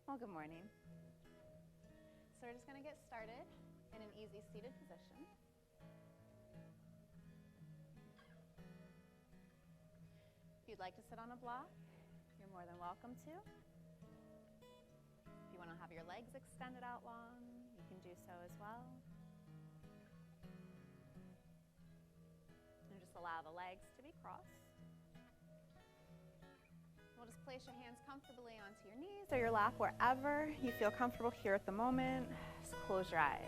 Well, good morning. So we're just going to get started in an easy seated position. If you'd like to sit on a block, you're more than welcome to. If you want to have your legs extended out long, you can do so as well. And just allow the legs to be crossed. We'll just place your hands comfortably onto your knees or your lap, wherever you feel comfortable here at the moment. Just close your eyes.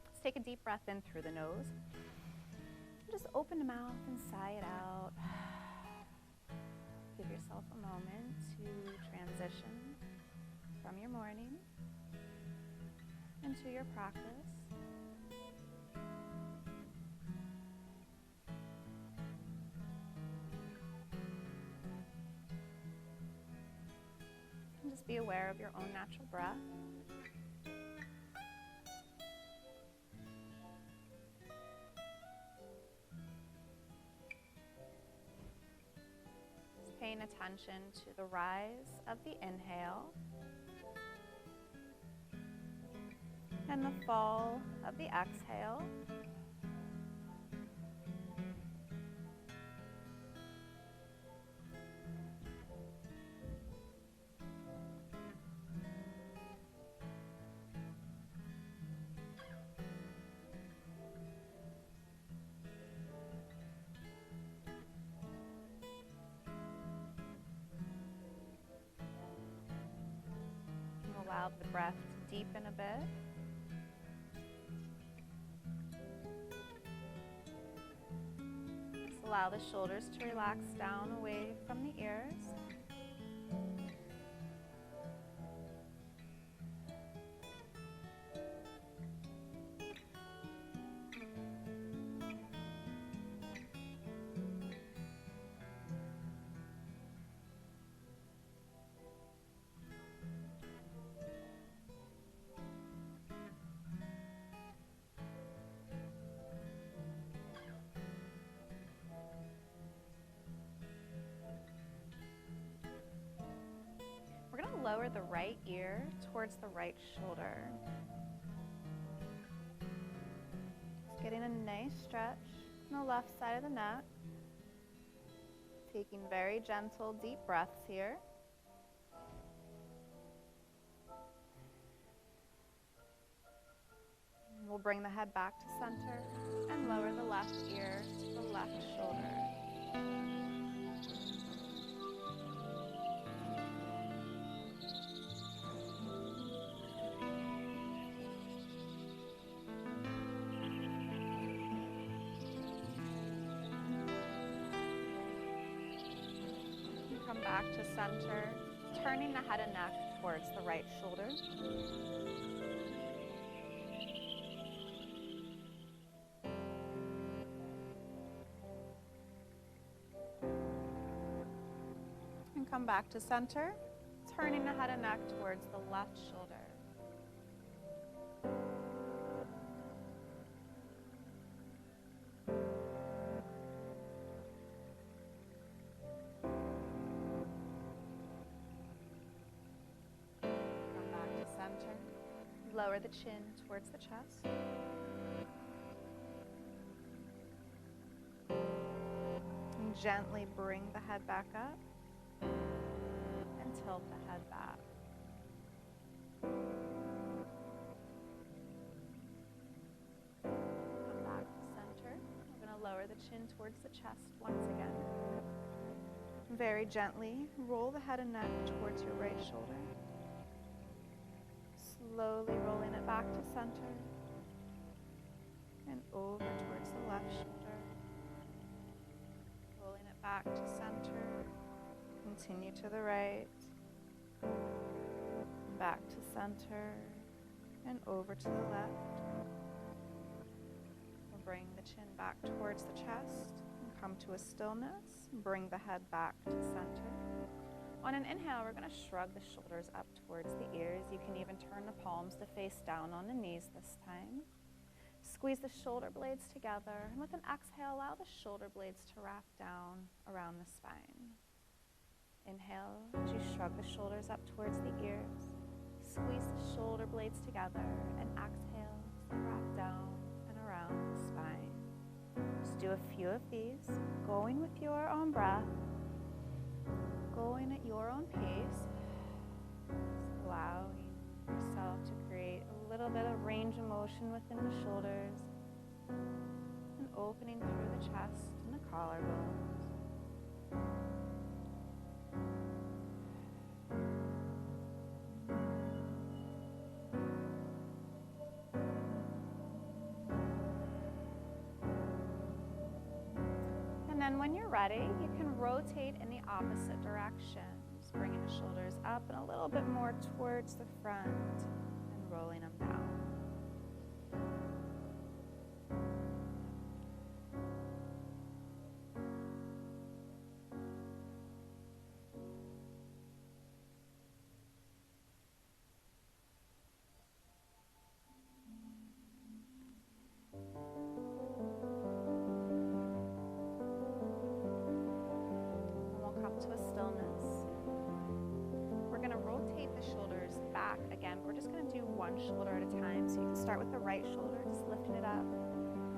Let's take a deep breath in through the nose. Just open the mouth and sigh it out. Give yourself a moment to transition from your morning into your practice. And just be aware of your own natural breath. Just paying attention to the rise of the inhale and the fall of the exhale. Allow the breath to deepen a bit. Just allow the shoulders to relax down away from the ears. We're going to lower the right ear towards the right shoulder. Just getting a nice stretch on the left side of the neck. Taking very gentle, deep breaths here. We'll bring the head back to center and lower the left ear to the left shoulder. Come back to center, turning the head and neck towards the right shoulder. And come back to center, turning the head and neck towards the left shoulder. Lower the chin towards the chest. And gently bring the head back up and tilt the head back. Come back to center. We're going to lower the chin towards the chest once again. Very gently roll the head and neck towards your right shoulder. Slowly rolling it back to center and over towards the left shoulder. Rolling it back to center. Continue to the right. Back to center and over to the left. We'll bring the chin back towards the chest and come to a stillness. Bring the head back to center. On an inhale, we're going to shrug the shoulders up towards the ears. You can even turn the palms to face down on the knees this time. Squeeze the shoulder blades together, and with an exhale, allow the shoulder blades to wrap down around the spine. Inhale as you shrug the shoulders up towards the ears. Squeeze the shoulder blades together, and exhale to wrap down and around the spine. Just do a few of these, going with your own breath, going at your own pace, just allowing yourself to create a little bit of range of motion within the shoulders and opening through the chest and the collarbones. And then when you're ready, you can rotate in the opposite direction. Just bringing the shoulders up and a little bit more towards the front and rolling them down. To a stillness. We're going to rotate the shoulders back again. We're just going to do one shoulder at a time. So you can start with the right shoulder, just lifting it up.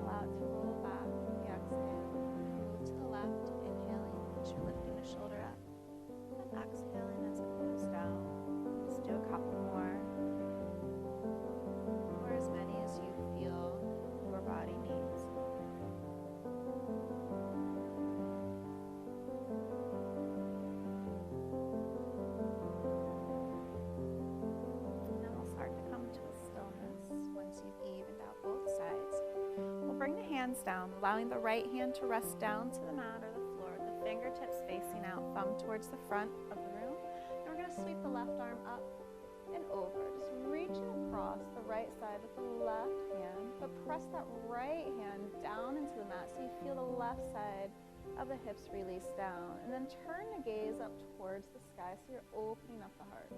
Allow it to roll back. The exhale. Move to the left, inhaling as you're lifting the shoulder up. And exhaling as it moves down. Just do a couple more. Or as many as you feel your body needs. Bring the hands down, allowing the right hand to rest down to the mat or the floor, the fingertips facing out, thumb towards the front of the room. And we're going to sweep the left arm up and over, just reaching across the right side with the left hand, but press that right hand down into the mat so you feel the left side of the hips release down. And then turn the gaze up towards the sky so you're opening up the heart.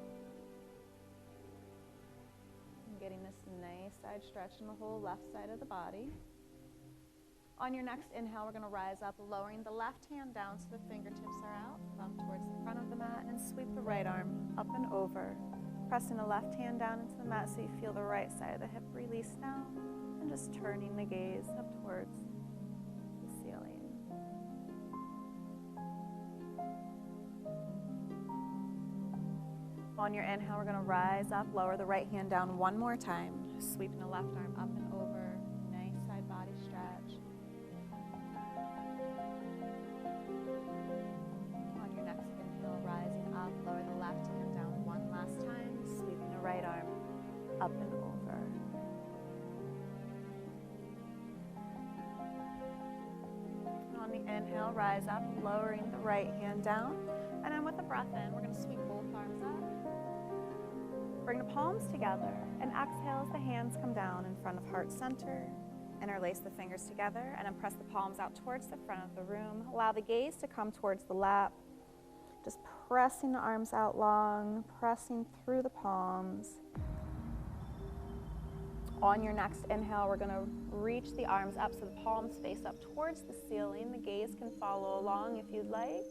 And getting this nice side stretch in the whole left side of the body. On your next inhale, we're going to rise up, lowering the left hand down so the fingertips are out, thumb towards the front of the mat, and sweep the right arm up and over. Pressing the left hand down into the mat so you feel the right side of the hip release down, and just turning the gaze up towards the ceiling. On your inhale, we're going to rise up, lower the right hand down one more time, sweeping the left arm up and over. Nice side body stretch. On your next inhale, rising up, lower the left hand down one last time, sweeping the right arm up and over. And on the inhale, rise up, lowering the right hand down. And then with the breath in, we're going to sweep both arms up. Bring the palms together, and exhale as the hands come down in front of heart center. Interlace the fingers together, and then press the palms out towards the front of the room. Allow the gaze to come towards the lap. Just pressing the arms out long, pressing through the palms. On your next inhale, we're going to reach the arms up so the palms face up towards the ceiling. The gaze can follow along if you'd like.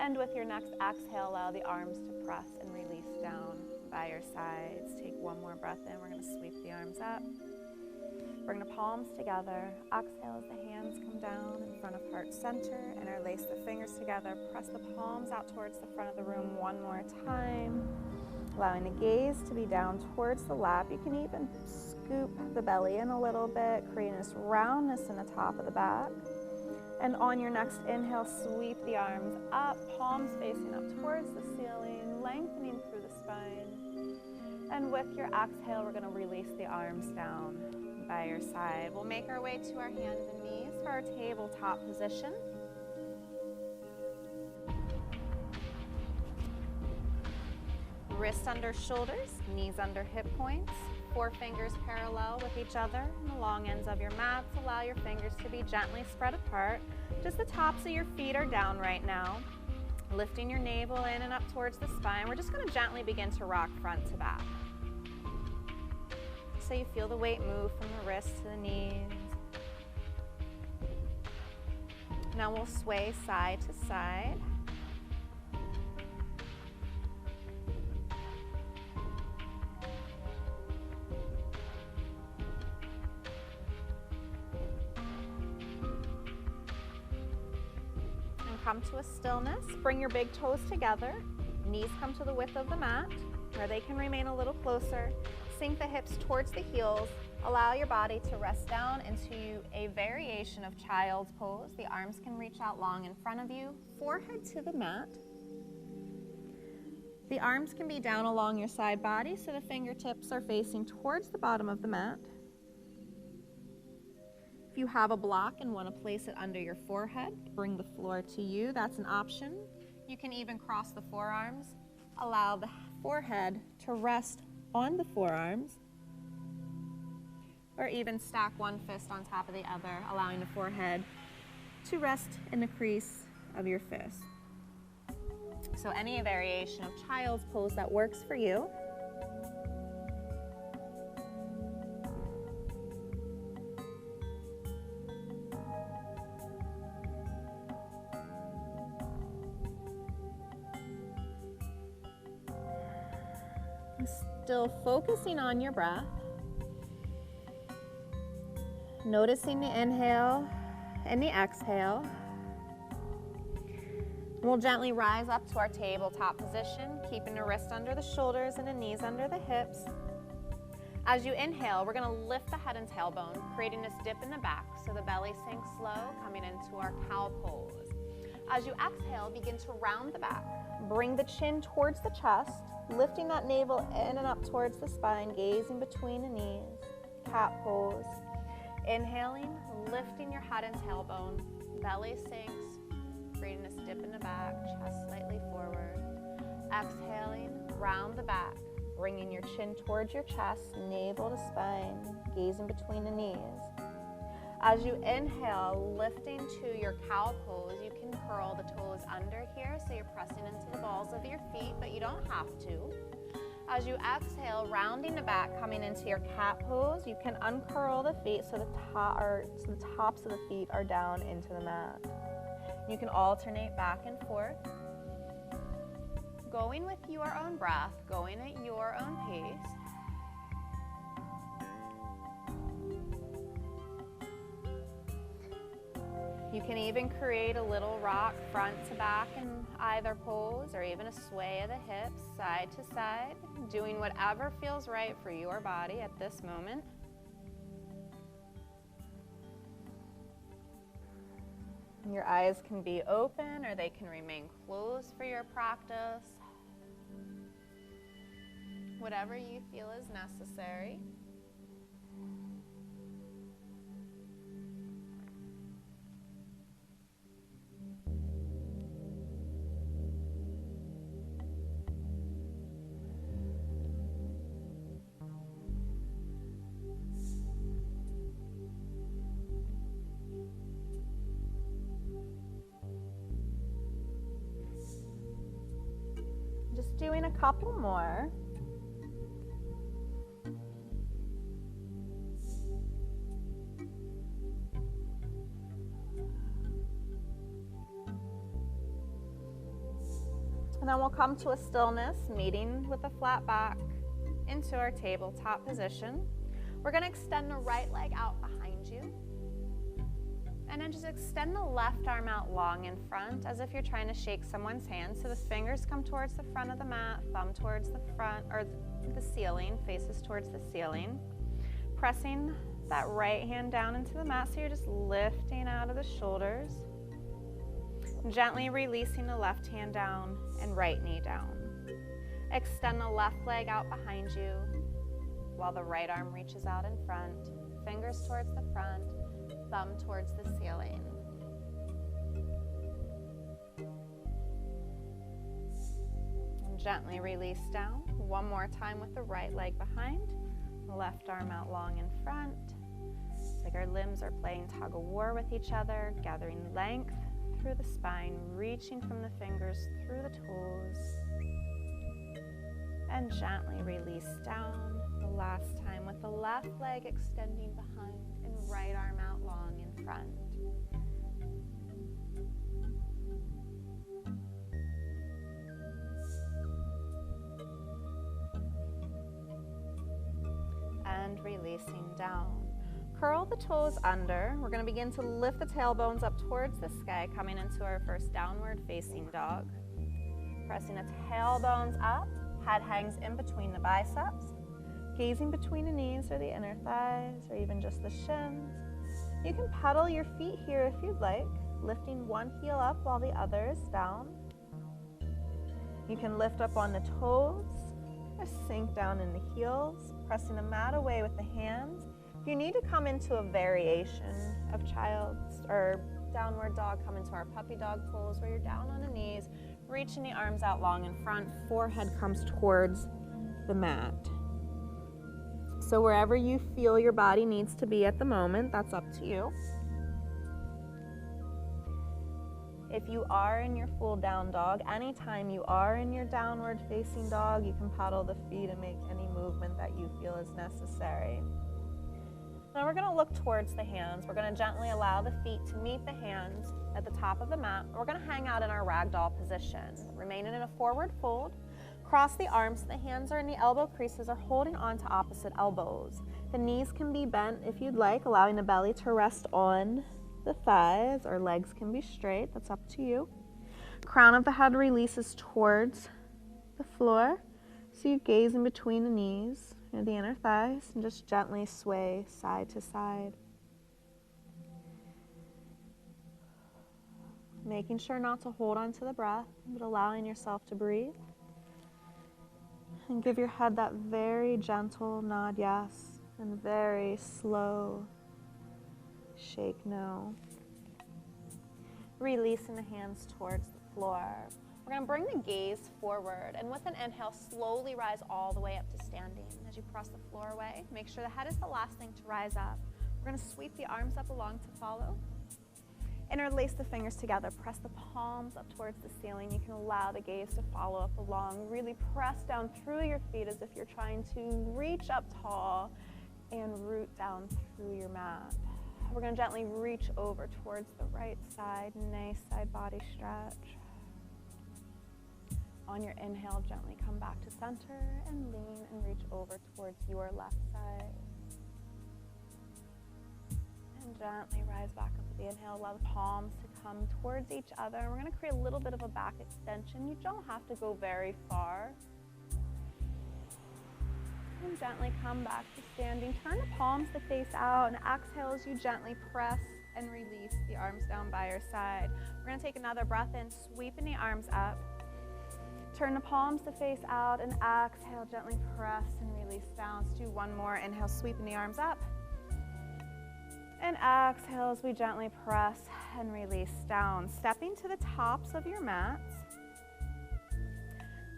And with your next exhale, allow the arms to press and release down by your sides. Take one more breath in. We're going to sweep the arms up. Bring the palms together. Exhale as the hands come down in front of heart center. Interlace the fingers together. Press the palms out towards the front of the room one more time. Allowing the gaze to be down towards the lap. You can even scoop the belly in a little bit, creating this roundness in the top of the back. And on your next inhale, sweep the arms up, palms facing up towards the ceiling, lengthening through the spine. And with your exhale, we're going to release the arms down by your side. We'll make our way to our hands and knees for our tabletop position. Wrists under shoulders, knees under hip points. 4 fingers parallel with each other on the long ends of your mats. Allow your fingers to be gently spread apart. Just the tops of your feet are down right now. Lifting your navel in and up towards the spine. We're just going to gently begin to rock front to back. So you feel the weight move from the wrists to the knees. Now we'll sway side to side. come to a stillness. Bring your big toes together. Knees come to the width of the mat, where they can remain a little closer. Sink the hips towards the heels. Allow your body to rest down into a variation of child's pose. The arms can reach out long in front of you, forehead to the mat. The arms can be down along your side body, so the fingertips are facing towards the bottom of the mat. If you have a block and want to place it under your forehead, bring the floor to you. That's an option. You can even cross the forearms. Allow the forehead to rest on the forearms, or even stack one fist on top of the other, allowing the forehead to rest in the crease of your fist. So any variation of child's pose that works for you. Still focusing on your breath. Noticing the inhale and the exhale. We'll gently rise up to our tabletop position, keeping the wrists under the shoulders and the knees under the hips. As you inhale, we're going to lift the head and tailbone, creating this dip in the back so the belly sinks low, coming into our cow pose. As you exhale, begin to round the back. Bring the chin towards the chest, lifting that navel in and up towards the spine, gazing between the knees. Cat pose. Inhaling, lifting your head and tailbone, belly sinks, creating this dip in the back, chest slightly forward. Exhaling, round the back, bringing your chin towards your chest, navel to spine, gazing between the knees. As you inhale, lifting to your cow pose, you can curl the toes under here, so you're pressing into the balls of your feet, but you don't have to. As you exhale, rounding the back, coming into your cat pose, you can uncurl the feet so the tops of the feet are down into the mat. You can alternate back and forth, going with your own breath, going at your own pace. You can even create a little rock front to back in either pose, or even a sway of the hips side to side, doing whatever feels right for your body at this moment. Your eyes can be open or they can remain closed for your practice. Whatever you feel is necessary. Just doing a couple more. And then we'll come to a stillness, meeting with a flat back into our tabletop position. We're going to extend the right leg out behind you. And then just extend the left arm out long in front, as if you're trying to shake someone's hand. So the fingers come towards the front of the mat, thumb towards the front, or the ceiling, faces towards the ceiling. Pressing that right hand down into the mat, so you're just lifting out of the shoulders. Gently releasing the left hand down and right knee down. Extend the left leg out behind you, while the right arm reaches out in front, fingers towards the front, thumb towards the ceiling. And gently release down. One more time with the right leg behind, left arm out long in front. It's like our limbs are playing tug of war with each other, gathering length through the spine, reaching from the fingers through the toes. And gently release down. The last time with the left leg extending behind and right arm out long in front. And releasing down. Curl the toes under. We're going to begin to lift the tailbones up towards the sky, coming into our first downward facing dog. Pressing the tailbones up, head hangs in between the biceps, gazing between the knees or the inner thighs or even just the shins. You can pedal your feet here if you'd like, lifting one heel up while the other is down. You can lift up on the toes or sink down in the heels, pressing the mat away with the hands. If you need to come into a variation of child's or downward dog, come into our puppy dog pose where you're down on the knees, reaching the arms out long in front, forehead comes towards the mat. So wherever you feel your body needs to be at the moment, that's up to you. If you are in your full down dog, anytime you are in your downward facing dog, you can pedal the feet and make any movement that you feel is necessary. Now we're going to look towards the hands. We're going to gently allow the feet to meet the hands at the top of the mat. We're going to hang out in our ragdoll position, remaining in a forward fold. Cross the arms so the hands are in the elbow creases or holding on to opposite elbows. The knees can be bent if you'd like, allowing the belly to rest on the thighs, or legs can be straight. That's up to you. Crown of the head releases towards the floor. So you gaze in between the knees and the inner thighs and just gently sway side to side. Making sure not to hold on to the breath, but allowing yourself to breathe. And give your head that very gentle nod yes and very slow shake no. Releasing the hands towards the floor. We're going to bring the gaze forward, and with an inhale, slowly rise all the way up to standing. As you press the floor away, make sure the head is the last thing to rise up. We're going to sweep the arms up along to follow. Interlace the fingers together. Press the palms up towards the ceiling. You can allow the gaze to follow up along. Really press down through your feet as if you're trying to reach up tall and root down through your mat. We're going to gently reach over towards the right side. Nice side body stretch. On your inhale, gently come back to center and lean and reach over towards your left side. And gently rise back up with the inhale. Allow the palms to come towards each other. And we're going to create a little bit of a back extension. You don't have to go very far. And gently come back to standing. Turn the palms to face out and exhale as you gently press and release the arms down by your side. We're going to take another breath in, sweeping the arms up. Turn the palms to face out and exhale, gently press and release down. Let's do one more. Inhale, sweeping the arms up. And exhale as we gently press and release down. Stepping to the tops of your mats.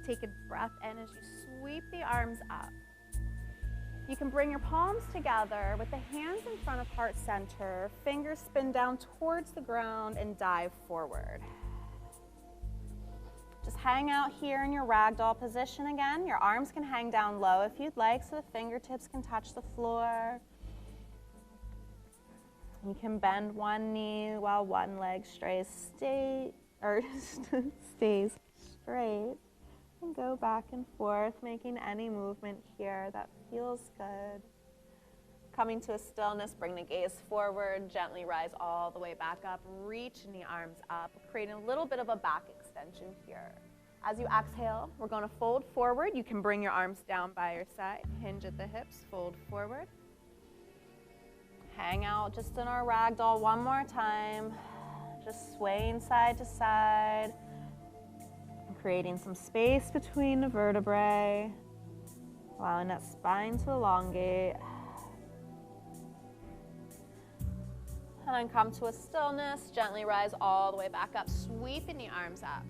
Take a breath in as you sweep the arms up. You can bring your palms together with the hands in front of heart center. Fingers spin down towards the ground and dive forward. Just hang out here in your ragdoll position again. Your arms can hang down low if you'd like, so the fingertips can touch the floor. You can bend one knee while one leg stays straight. And go back and forth, making any movement here that feels good. Coming to a stillness, bring the gaze forward, gently rise all the way back up, reaching the arms up, creating a little bit of a back extension here. As you exhale, we're going to fold forward. You can bring your arms down by your side, hinge at the hips, fold forward. Hang out just in our ragdoll one more time, just swaying side to side, creating some space between the vertebrae, allowing that spine to elongate. And then come to a stillness, gently rise all the way back up, sweeping the arms up.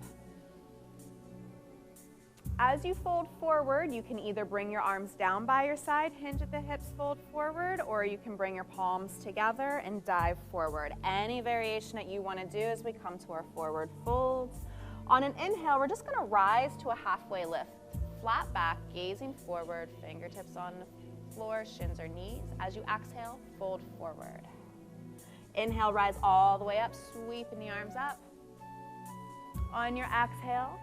As you fold forward, you can either bring your arms down by your side, hinge at the hips, fold forward, or you can bring your palms together and dive forward. Any variation that you want to do as we come to our forward folds. On an inhale, we're just going to rise to a halfway lift. Flat back, gazing forward, fingertips on the floor, shins or knees. As you exhale, fold forward. Inhale, rise all the way up, sweeping the arms up. On your exhale,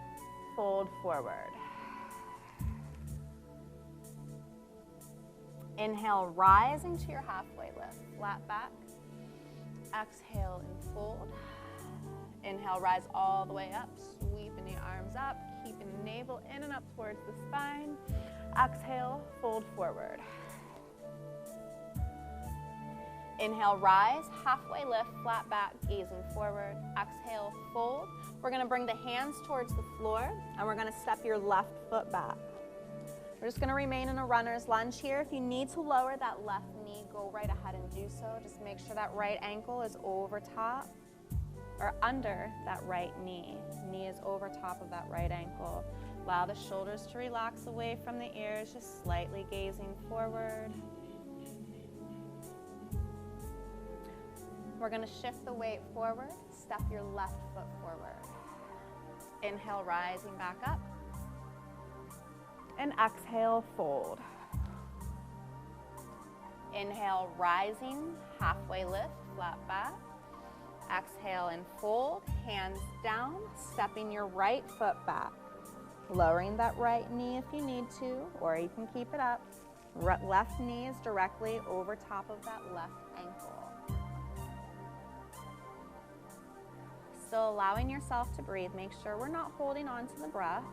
fold forward. Inhale, rise into your halfway lift, flat back. Exhale and fold. Inhale, rise all the way up, sweeping the arms up, keeping the navel in and up towards the spine. Exhale, fold forward. Inhale, rise, halfway lift, flat back, gazing forward. Exhale, fold. We're gonna bring the hands towards the floor, and we're gonna step your left foot back. We're just gonna remain in a runner's lunge here. If you need to lower that left knee, go right ahead and do so. Just make sure that right ankle is over top or under that right knee. Knee is over top of that right ankle. Allow the shoulders to relax away from the ears, just slightly gazing forward. We're gonna shift the weight forward, step your left foot forward. Inhale, rising back up. And exhale, fold. Inhale, rising, halfway lift, flat back. Exhale and fold, hands down, stepping your right foot back. Lowering that right knee if you need to, or you can keep it up. Left knee is directly over top of that left ankle. Still allowing yourself to breathe. Make sure we're not holding on to the breath.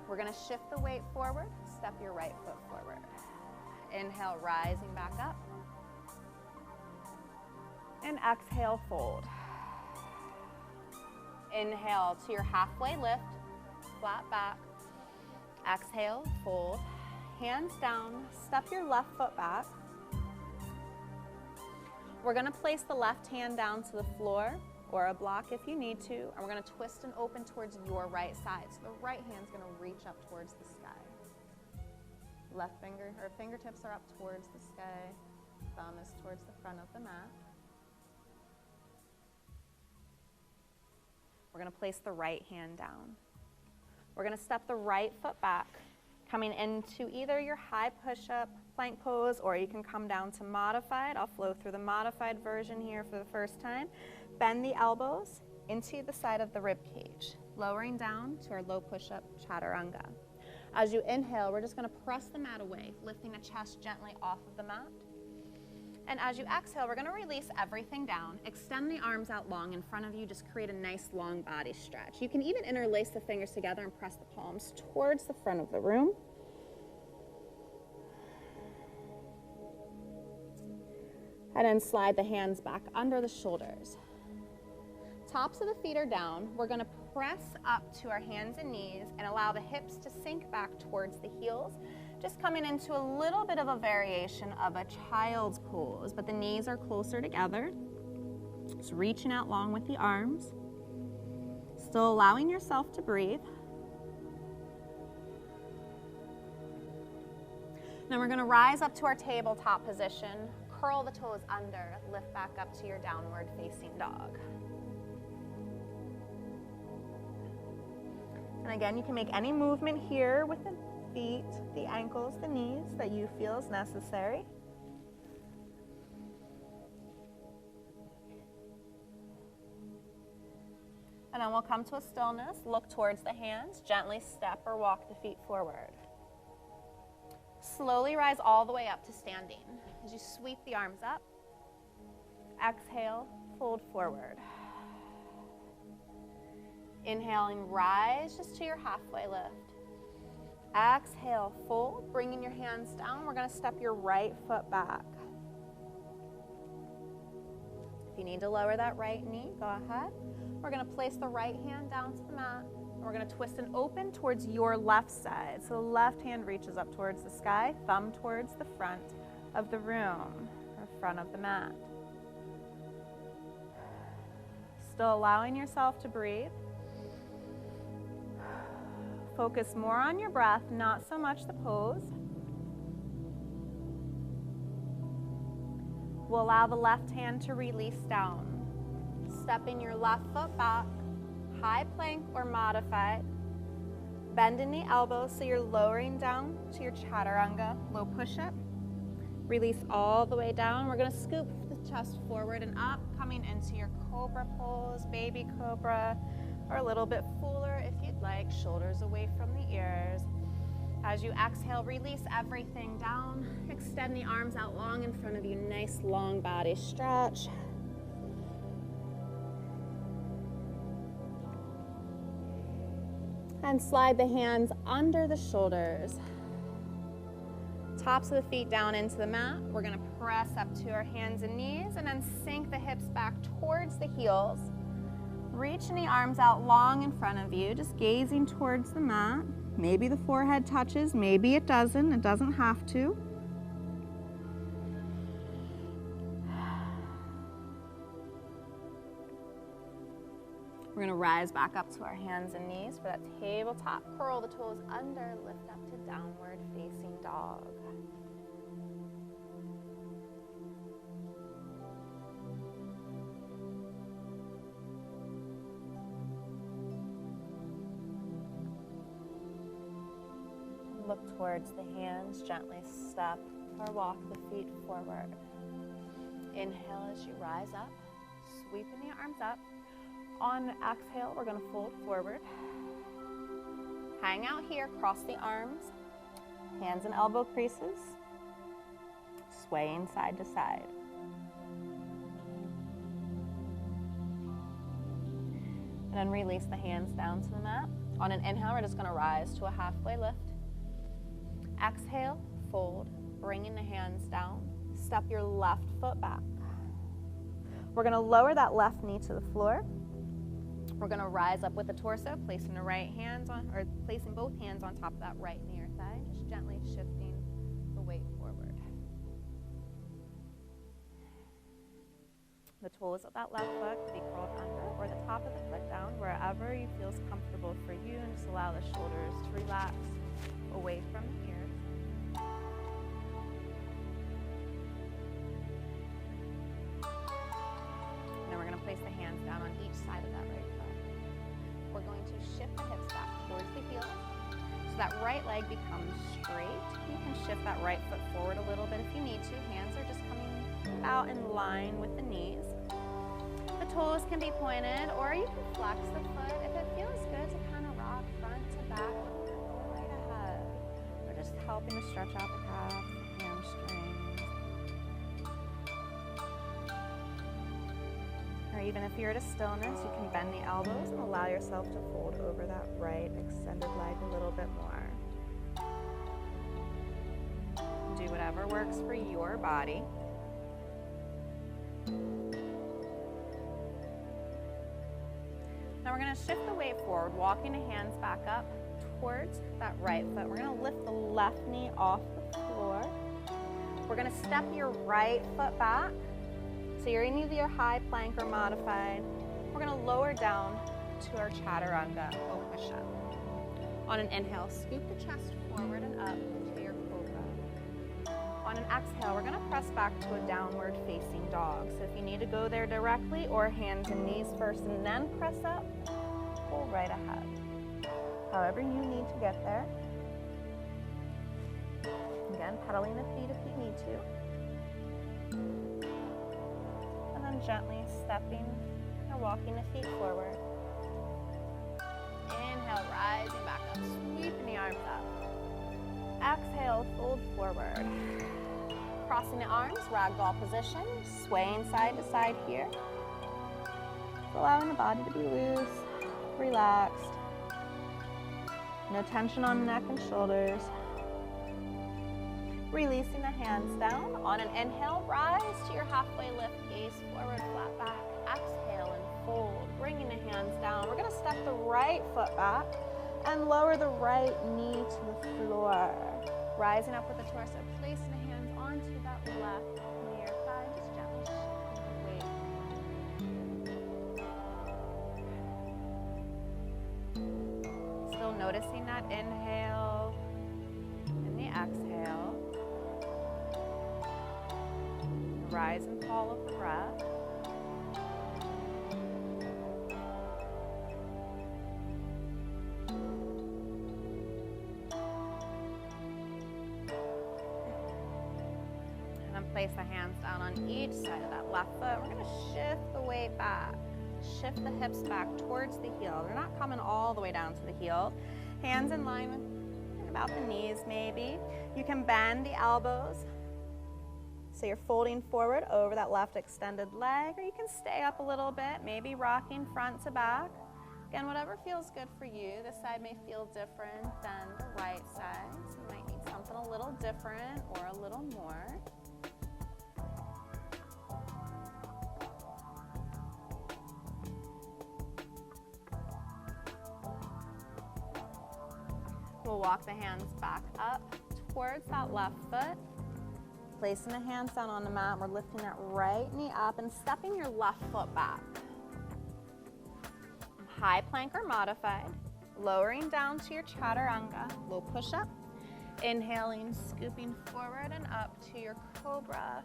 We're gonna shift the weight forward, step your right foot forward. Inhale, rising back up. And exhale, fold. Inhale to your halfway lift, flat back. Exhale, fold. Hands down, step your left foot back. We're gonna place the left hand down to the floor or a block if you need to, and we're gonna twist and open towards your right side. So the right hand's gonna reach up towards the sky. Left finger or fingertips are up towards the sky. Thumb is towards the front of the mat. We're gonna place the right hand down. We're gonna step the right foot back, coming into either your high push-up plank pose, or you can come down to modified. I'll flow through the modified version here for the first time. Bend the elbows into the side of the rib cage, lowering down to our low push-up chaturanga. As you inhale, we're just gonna press the mat away, lifting the chest gently off of the mat. And as you exhale, we're gonna release everything down. Extend the arms out long in front of you. Just create a nice long body stretch. You can even interlace the fingers together and press the palms towards the front of the room. And then slide the hands back under the shoulders. Tops of the feet are down. We're gonna press up to our hands and knees and allow the hips to sink back towards the heels. Just coming into a little bit of a variation of a child's pose, but the knees are closer together. Just reaching out long with the arms. Still allowing yourself to breathe. Then we're gonna rise up to our tabletop position, curl the toes under, lift back up to your downward facing dog. And again, you can make any movement here with the feet, the ankles, the knees that you feel is necessary. And then we'll come to a stillness, look towards the hands, gently step or walk the feet forward. Slowly rise all the way up to standing. As you sweep the arms up, exhale, fold forward. Inhaling, rise just to your halfway lift. Exhale, fold, bringing your hands down. We're gonna step your right foot back. If you need to lower that right knee, go ahead. We're gonna place the right hand down to the mat. And we're gonna twist and open towards your left side. So the left hand reaches up towards the sky, thumb towards the front of the room, or front of the mat. Still allowing yourself to breathe. Focus more on your breath, not so much the pose. We'll allow the left hand to release down. Stepping your left foot back, high plank or modified. Bending the elbows so you're lowering down to your chaturanga, low push-up. Release all the way down. We're gonna scoop the chest forward and up, coming into your cobra pose, baby cobra, or a little bit fuller if you'd like, shoulders away from the ears. As you exhale, release everything down. Extend the arms out long in front of you. Nice long body stretch. And slide the hands under the shoulders. Tops of the feet down into the mat. We're going to press up to our hands and knees and then sink the hips back towards the heels. Reaching the arms out long in front of you, just gazing towards the mat. Maybe the forehead touches, maybe it doesn't. It doesn't have to. We're going to rise back up to our hands and knees for that tabletop curl. The toes under, lift up to downward facing dog. Look towards the hands, gently step or walk the feet forward. Inhale as you rise up, sweeping the arms up. On exhale, we're going to fold forward. Hang out here, cross the arms, hands and elbow creases, swaying side to side. And then release the hands down to the mat. On an inhale, we're just going to rise to a halfway lift. Exhale, fold, bringing the hands down. Step your left foot back. We're going to lower that left knee to the floor. We're going to rise up with the torso, placing the right hands on, or placing both hands on top of that right knee or thigh, just gently shifting the weight forward. The toes of that left foot could be curled under or the top of the foot down, wherever you feels comfortable for you, and just allow the shoulders to relax away from the ears. Then we're going to place the hands down on each side of that right foot. We're going to shift the hips back towards the heels so that right leg becomes straight. You can shift that right foot forward a little bit if you need to. Hands are just coming out in line with the knees. The toes can be pointed, or you can flex the foot if it feels good to kind of rock front to back. Go right ahead. We're just helping to stretch out the calves, the hamstrings. Or even if you're at a stillness, you can bend the elbows and allow yourself to fold over that right extended leg a little bit more. Do whatever works for your body. Now we're going to shift the weight forward, walking the hands back up towards that right foot. We're going to lift the left knee off the floor. We're going to step your right foot back. So you're in either your high plank or modified. We're going to lower down to our chaturanga or push-up. On an inhale, scoop the chest forward and up to your cobra. On an exhale, we're going to press back to a downward facing dog. So if you need to go there directly, or hands and knees first and then press up, pull right ahead. However you need to get there. Again, pedaling the feet if you need to. Gently stepping or walking the feet forward. Inhale, rising back up, sweeping the arms up. Exhale, fold forward. Crossing the arms, ragdoll position, swaying side to side here. Allowing the body to be loose, relaxed. No tension on the neck and shoulders. Releasing the hands down. On an inhale, rise to your halfway lift, gaze forward, flat back. Exhale and fold, bringing the hands down. We're going to step the right foot back and lower the right knee to the floor. Rising up with the torso, placing the hands onto that left knee or thigh, just gently shifting the weight. Still noticing that inhale and the exhale. Rise and fall of the breath. And then place the hands down on each side of that left foot. We're going to shift the weight back. Shift the hips back towards the heel. They're not coming all the way down to the heel. Hands in line with about the knees maybe. You can bend the elbows. So you're folding forward over that left extended leg, or you can stay up a little bit, maybe rocking front to back. Again, whatever feels good for you. This side may feel different than the right side, so you might need something a little different or a little more. We'll walk the hands back up towards that left foot. Placing the hands down on the mat, we're lifting that right knee up and stepping your left foot back. High plank or modified, lowering down to your chaturanga, low push-up. Inhaling, scooping forward and up to your cobra.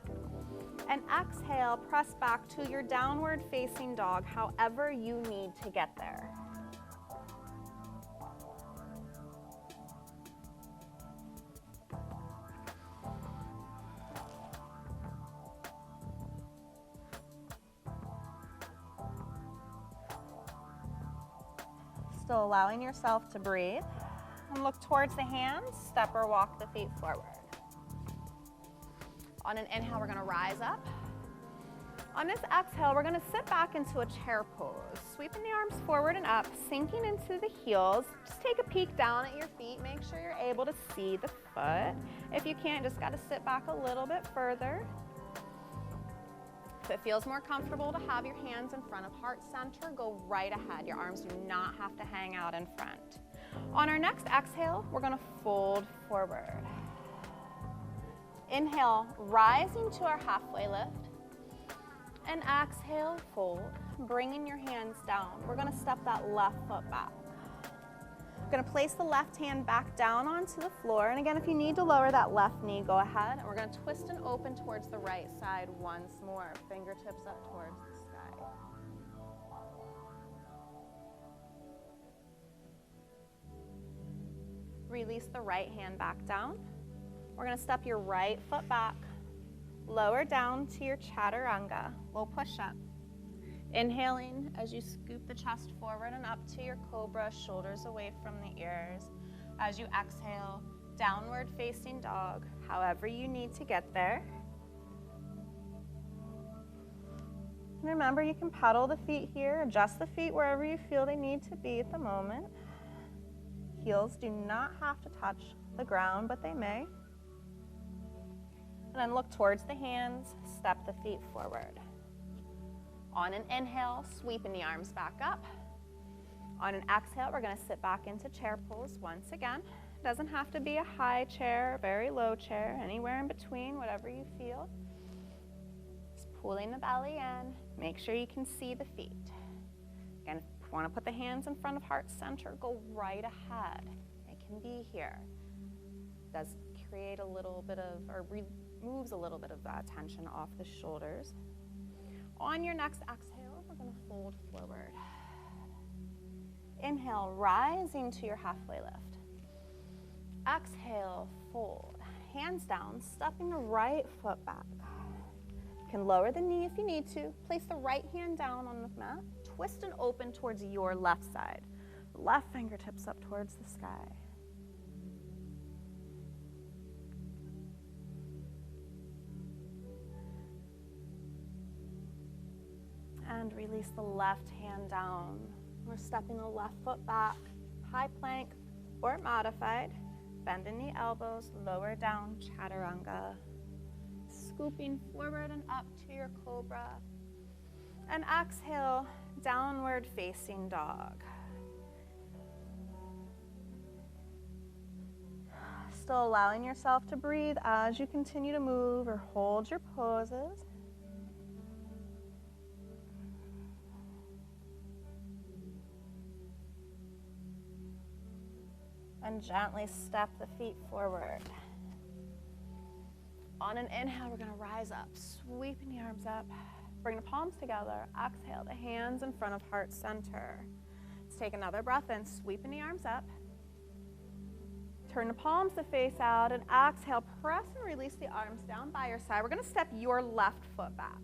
And exhale, press back to your downward facing dog, however you need to get there. Still allowing yourself to breathe. And look towards the hands, step or walk the feet forward. On an inhale, we're gonna rise up. On this exhale, we're gonna sit back into a chair pose. Sweeping the arms forward and up, sinking into the heels. Just take a peek down at your feet. Make sure you're able to see the foot. If you can't, just gotta sit back a little bit further. If it feels more comfortable to have your hands in front of heart center, go right ahead. Your arms do not have to hang out in front. On our next exhale, we're gonna fold forward. Inhale, rising to our halfway lift. And exhale, fold, bringing your hands down. We're gonna step that left foot back. We're gonna place the left hand back down onto the floor. And again, if you need to lower that left knee, go ahead. And we're gonna twist and open towards the right side once more. Fingertips up towards the sky. Release the right hand back down. We're gonna step your right foot back. Lower down to your chaturanga, low push-up. Inhaling as you scoop the chest forward and up to your cobra, shoulders away from the ears. As you exhale, downward facing dog, however you need to get there. And remember, you can pedal the feet here, adjust the feet wherever you feel they need to be at the moment. Heels do not have to touch the ground, but they may. And then look towards the hands, step the feet forward. On an inhale, sweeping the arms back up. On an exhale, we're gonna sit back into chair pose once again. It doesn't have to be a high chair, very low chair, anywhere in between, whatever you feel. Just pulling the belly in, make sure you can see the feet. Again, if you wanna put the hands in front of heart center, go right ahead. It can be here. It does create a little bit of, or removes a little bit of that tension off the shoulders. On your next exhale, we're gonna fold forward. Inhale, rising to your halfway lift. Exhale, fold. Hands down, stepping the right foot back. You can lower the knee if you need to. Place the right hand down on the mat. Twist and open towards your left side. Left fingertips up towards the sky. And release the left hand down. We're stepping the left foot back, high plank or modified. Bending the elbows, lower down, chaturanga. Scooping forward and up to your cobra. And exhale, downward facing dog. Still allowing yourself to breathe as you continue to move or hold your poses. And gently step the feet forward. On an inhale, we're gonna rise up, sweeping the arms up. Bring the palms together. Exhale, the hands in front of heart center. Let's take another breath in, sweeping the arms up. Turn the palms to face out and exhale, press and release the arms down by your side. We're gonna step your left foot back.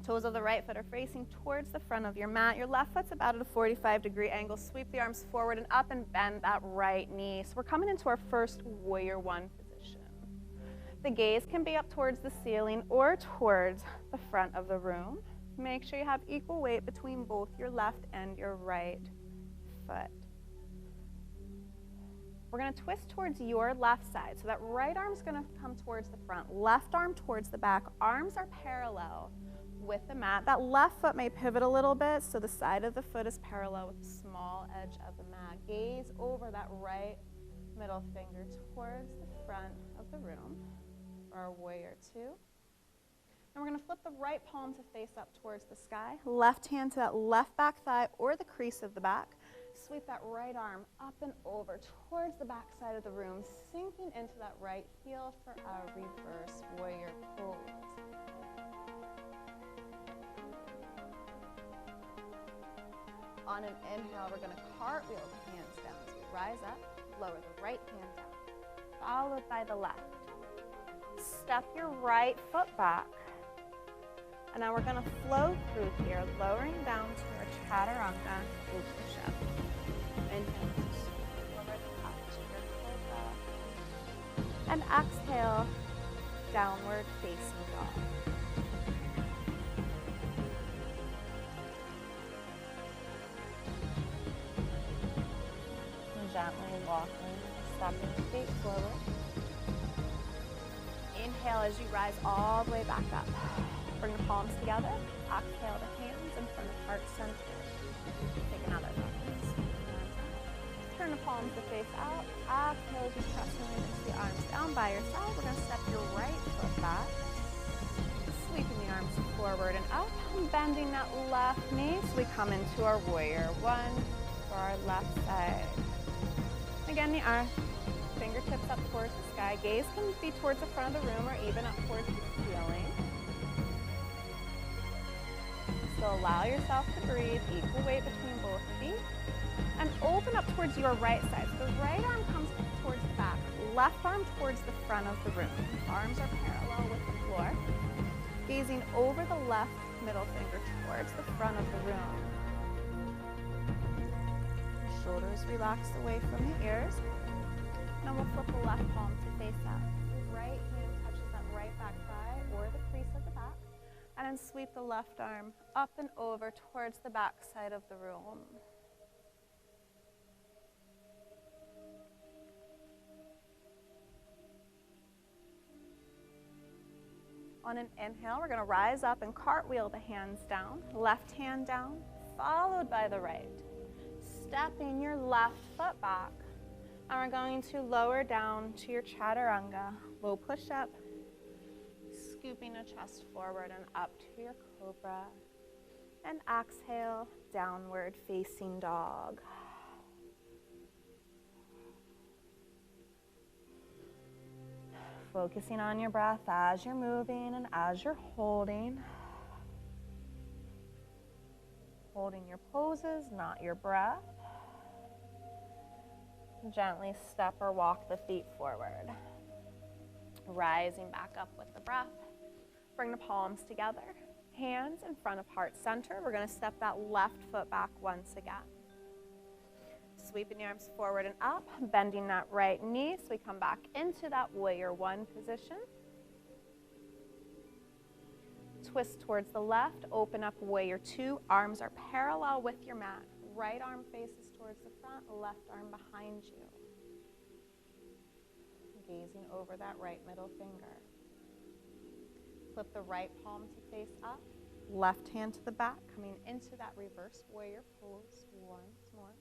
Toes of the right foot are facing towards the front of your mat. Your left foot's about at a 45-degree angle. Sweep the arms forward and up and bend that right knee. So we're coming into our first warrior one position. The gaze can be up towards the ceiling or towards the front of the room. Make sure you have equal weight between both your left and your right foot. We're going to twist towards your left side. So that right arm's going to come towards the front, left arm towards the back. Arms are parallel with the mat. That left foot may pivot a little bit, so the side of the foot is parallel with the small edge of the mat. Gaze over that right middle finger towards the front of the room for our warrior two. And we're going to flip the right palm to face up towards the sky. Left hand to that left back thigh or the crease of the back. Sweep that right arm up and over towards the back side of the room, sinking into that right heel for our reverse warrior pose. On an inhale, we're going to cartwheel the hands down. So we rise up, lower the right hand down, followed by the left. Step your right foot back. And now we're going to flow through here, lowering down to our chaturanga push-up. Inhale, lower the top to your cobra. And exhale, downward facing dog. And gently walking, stepping the feet forward. Inhale as you rise all the way back up. Bring the palms together. Exhale the hands in front of heart center. Take another breath. Turn the palms to face out. Exhale as you press into the arms down by your side. We're going to step your right foot back. Sweeping the arms forward and up. And bending that left knee. So we come into our warrior one for our left side. Again, the arm. Fingertips up towards the sky. Gaze can be towards the front of the room or even up towards the ceiling. So allow yourself to breathe, equal weight between both feet. And open up towards your right side. So the right arm comes towards the back, left arm towards the front of the room. Arms are parallel with the floor. Gazing over the left middle finger towards the front of the room. Shoulders relaxed away from the ears. Now we'll flip the left palm to face up. The right hand touches that right back thigh or the crease of the back. And then sweep the left arm up and over towards the back side of the room. On an inhale, we're going to rise up and cartwheel the hands down. Left hand down, followed by the right. Stepping your left foot back. And we're going to lower down to your chaturanga, low push-up, scooping the chest forward and up to your cobra. And exhale, downward facing dog. Focusing on your breath as you're moving and as you're holding. Holding your poses, not your breath. Gently step or walk the feet forward. Rising back up with the breath. Bring the palms together. Hands in front of heart center. We're going to step that left foot back once again. Sweeping the arms forward and up. Bending that right knee so we come back into that warrior one position. Twist towards the left. Open up warrior two. Arms are parallel with your mat. Right arm faces towards the front, left arm behind you. Gazing over that right middle finger. Flip the right palm to face up. Left hand to the back, coming into that reverse warrior pose once more.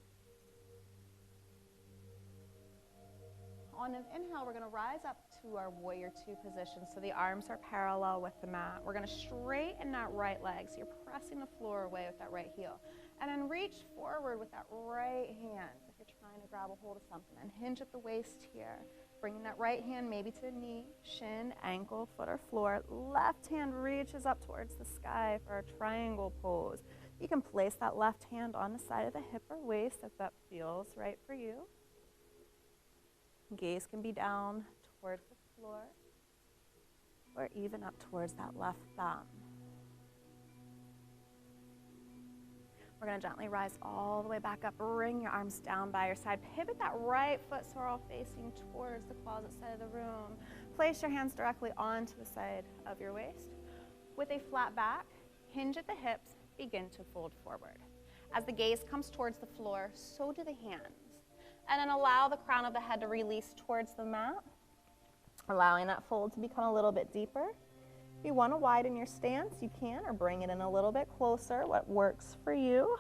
On an inhale, we're going to rise up to our warrior two position. So the arms are parallel with the mat. We're going to straighten that right leg. So you're pressing the floor away with that right heel. And then reach forward with that right hand if you're trying to grab a hold of something. And hinge at the waist here. Bringing that right hand maybe to the knee, shin, ankle, foot, or floor. Left hand reaches up towards the sky for a triangle pose. You can place that left hand on the side of the hip or waist if that feels right for you. Gaze can be down towards the floor or even up towards that left thumb. We're gonna gently rise all the way back up. Bring your arms down by your side. Pivot that right foot so we're all facing towards the closet side of the room. Place your hands directly onto the side of your waist. With a flat back, hinge at the hips, begin to fold forward. As the gaze comes towards the floor, so do the hands. And then allow the crown of the head to release towards the mat, allowing that fold to become a little bit deeper. If you want to widen your stance, you can, or bring it in a little bit closer, what works for you.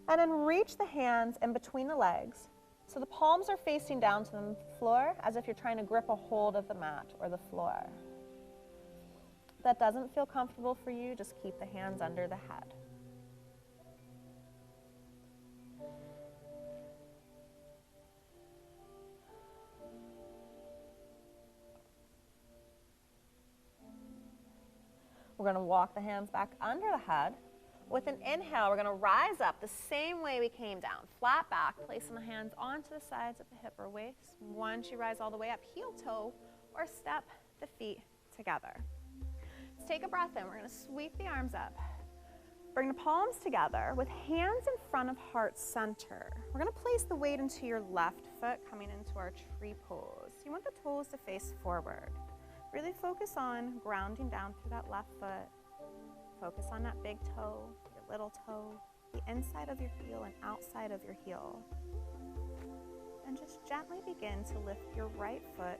And then reach the hands in between the legs. So the palms are facing down to the floor as if you're trying to grip a hold of the mat or the floor. If that doesn't feel comfortable for you, just keep the hands under the head. We're going to walk the hands back under the head. With an inhale, we're going to rise up the same way we came down. Flat back, placing the hands onto the sides of the hip or waist. Once you rise all the way up, heel toe or step the feet together. Let's take a breath in. We're going to sweep the arms up. Bring the palms together with hands in front of heart center. We're going to place the weight into your left foot, coming into our tree pose. You want the toes to face forward. Really focus on grounding down through that left foot. Focus on that big toe, your little toe, the inside of your heel and outside of your heel. And just gently begin to lift your right foot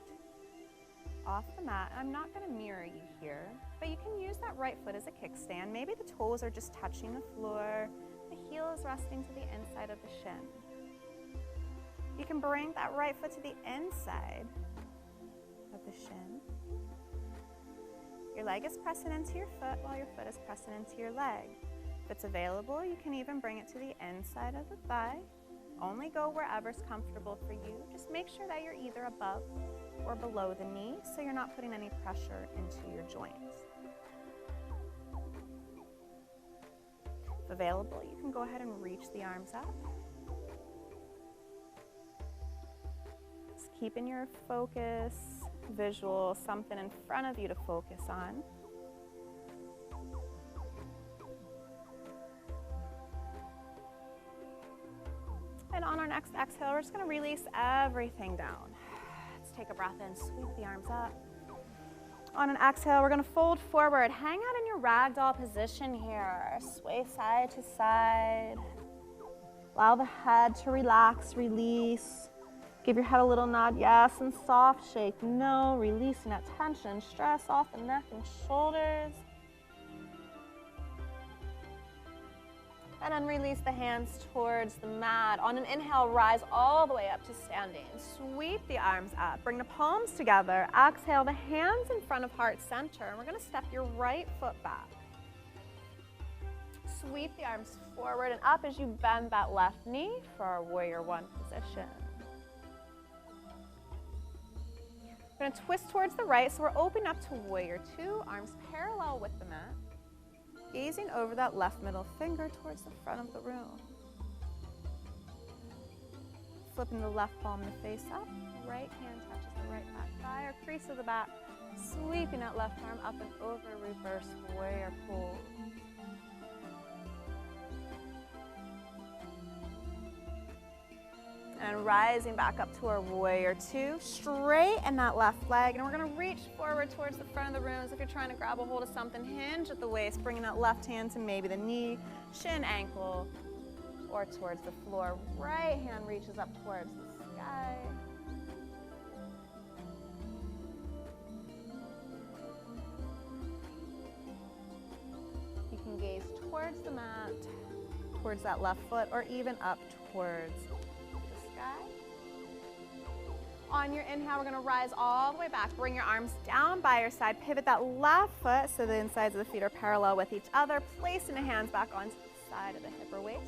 off the mat. I'm not going to mirror you here, but you can use that right foot as a kickstand. Maybe the toes are just touching the floor. The heel is resting to the inside of the shin. You can bring that right foot to the inside of the shin. Your leg is pressing into your foot while your foot is pressing into your leg. If it's available, you can even bring it to the inside of the thigh. Only go wherever's comfortable for you. Just make sure that you're either above or below the knee so you're not putting any pressure into your joints. If available, you can go ahead and reach the arms up. Just keeping your focus visual, something in front of you to focus on. And on our next exhale, we're just going to release everything down. Let's take a breath in, sweep the arms up. On an exhale, we're going to fold forward. Hang out in your ragdoll position here. Sway side to side. Allow the head to relax, release. Give your head a little nod, yes, and soft shake, no. Releasing that tension and stress off the neck and shoulders. And then release the hands towards the mat. On an inhale, rise all the way up to standing. Sweep the arms up. Bring the palms together. Exhale, the hands in front of heart center. And we're going to step your right foot back. Sweep the arms forward and up as you bend that left knee for our warrior one position. We're going to twist towards the right, so we're opening up to warrior two, arms parallel with the mat. Gazing over that left middle finger towards the front of the room. Flipping the left palm to face up, right hand touches the right back thigh or crease of the back. Sweeping that left arm up and over, reverse warrior pose. And rising back up to our warrior two, straighten that left leg, and we're going to reach forward towards the front of the room as if you're trying to grab a hold of something. Hinge at the waist, bringing that left hand to maybe the knee, shin, ankle, or towards the floor. Right hand reaches up towards the sky. You can gaze towards the mat, towards that left foot, or even up towards On your inhale, we're going to rise all the way back. Bring your arms down by your side. Pivot that left foot so the insides of the feet are parallel with each other. Placing the hands back onto the side of the hip or waist.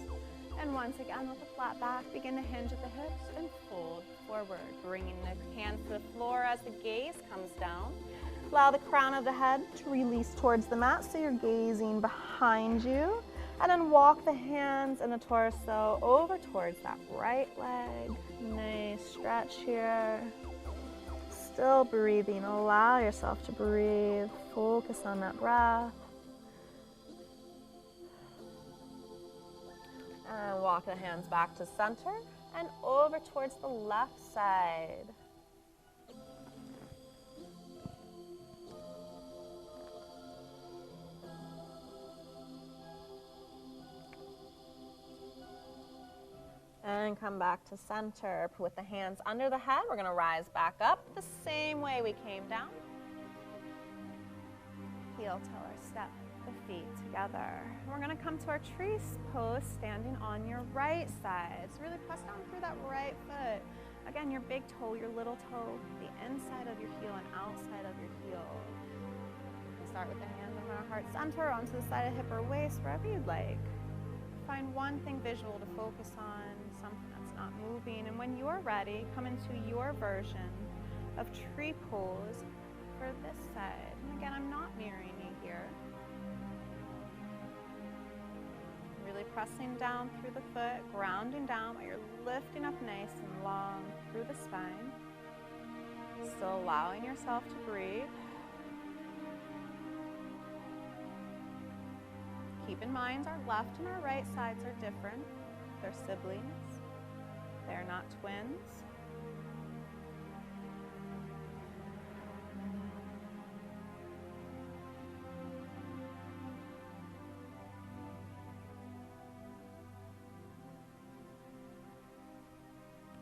And once again, with a flat back, begin to hinge at the hips and fold forward. Bringing the hands to the floor as the gaze comes down. Allow the crown of the head to release towards the mat so you're gazing behind you. And then walk the hands and the torso over towards that right leg. Nice stretch here. Still breathing. Allow yourself to breathe. Focus on that breath. Rock the hands back to center and over towards the left side. And come back to center with the hands under the head. We're going to rise back up the same way we came down. Heel toer step the feet together. We're going to come to our tree pose, standing on your right side. So really press down through that right foot. Again, your big toe, your little toe, the inside of your heel and outside of your heel. We'll start with the hands on our heart center, onto the side of hip or waist, wherever you'd like. Find one thing visual to focus on, something that's not moving. And when you're ready, come into your version of tree pose for this side. And again, I'm not mirroring you here. Really pressing down through the foot, grounding down while you're lifting up nice and long through the spine. Still allowing yourself to breathe. Keep in mind our left and our right sides are different. They're siblings. They're not twins.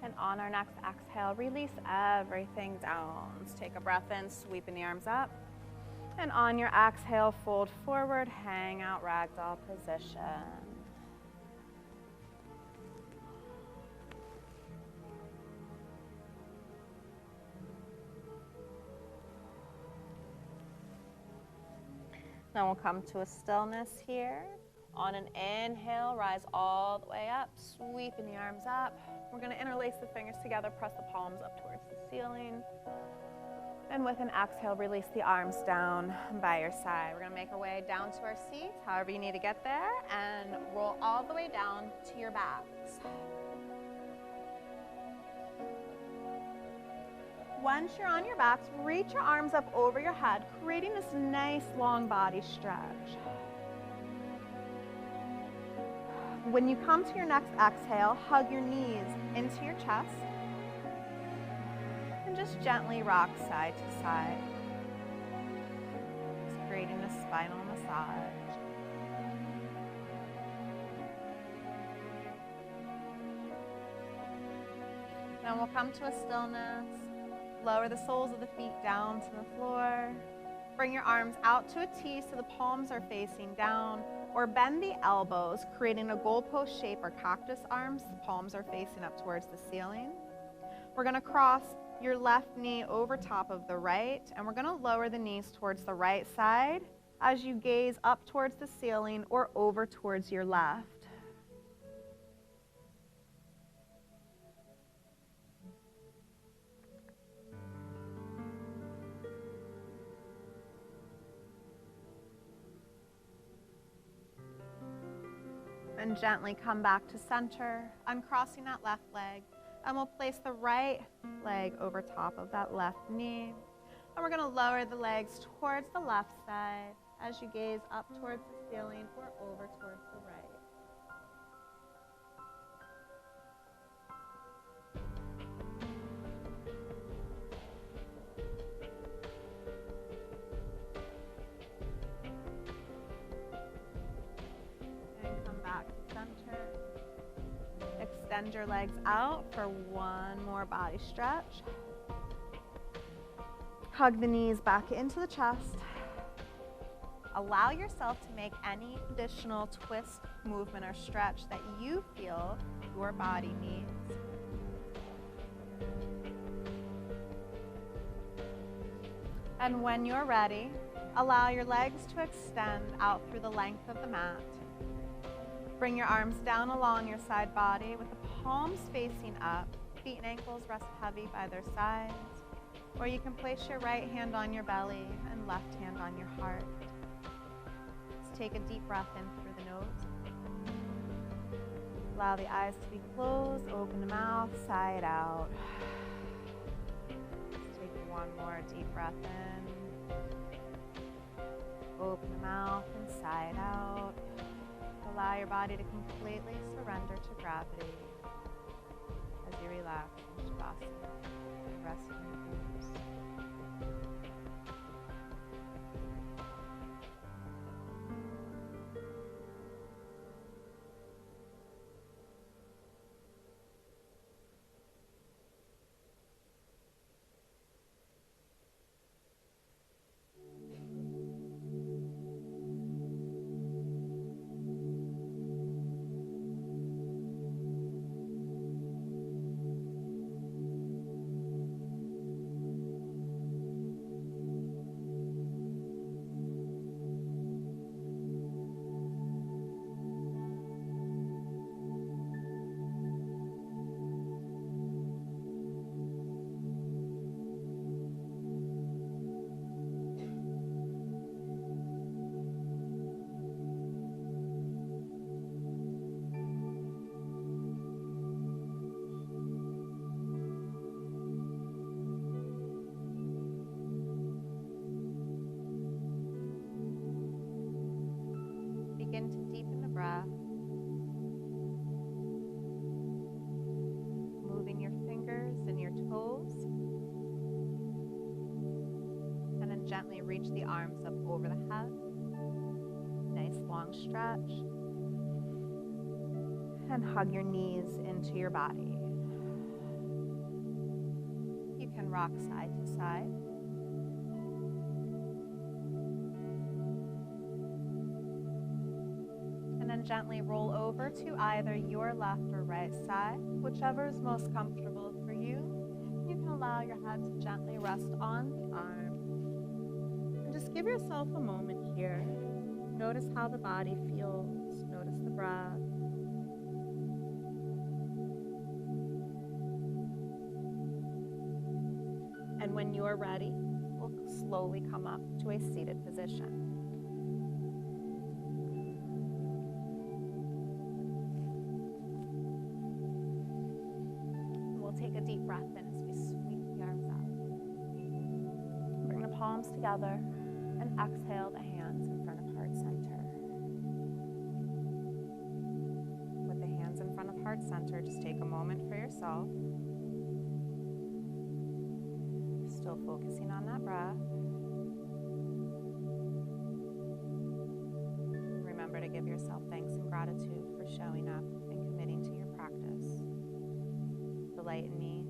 And on our next exhale, release everything down. Let's take a breath in, sweeping the arms up. And on your exhale, fold forward, hang out ragdoll position. Now we'll come to a stillness here. On an inhale, rise all the way up, sweeping the arms up. We're going to interlace the fingers together, press the palms up towards the ceiling. And with an exhale, release the arms down by your side. We're going to make our way down to our seats, however you need to get there, and roll all the way down to your backs. Once you're on your backs, reach your arms up over your head, creating this nice long body stretch. When you come to your next exhale, hug your knees into your chest. And just gently rock side to side, just creating a spinal massage. Then we'll come to a stillness. Lower the soles of the feet down to the floor. Bring your arms out to a T so the palms are facing down, or bend the elbows, creating a goalpost shape or cactus arms. The palms are facing up towards the ceiling. We're going to cross your left knee over top of the right, and we're going to lower the knees towards the right side as you gaze up towards the ceiling or over towards your left. And gently come back to center, uncrossing that left leg. And we'll place the right leg over top of that left knee. And we're going to lower the legs towards the left side as you gaze up towards the ceiling or over towards the right. And come back to center. Extend your legs out for one more body stretch. Hug the knees back into the chest. Allow yourself to make any additional twist, movement, or stretch that you feel your body needs. And when you're ready, allow your legs to extend out through the length of the mat. Bring your arms down along your side body with the palms facing up. Feet and ankles rest heavy by their sides. Or you can place your right hand on your belly and left hand on your heart. Just take a deep breath in through the nose. Allow the eyes to be closed. Open the mouth, sigh it out. Just take one more deep breath in. Open the mouth and sigh it out. Allow allow your body to completely surrender to gravity as you relax into Shavasana, resting pose. Begin to deepen the breath, moving your fingers and your toes, and then gently reach the arms up over the head. Nice long stretch, and hug your knees into your body. You can rock side to side. And then gently roll over to either your left or right side, whichever is most comfortable for you. You can allow your head to gently rest on the arm. And just give yourself a moment here. Notice how the body feels. Notice the breath. And when you are ready, we'll slowly come up to a seated position. Take a deep breath in as we sweep the arms up. Bring the palms together and exhale the hands in front of heart center. With the hands in front of heart center, just take a moment for yourself. Still focusing on that breath. Remember to give yourself thanks and gratitude for showing up and committing to your practice. The light in me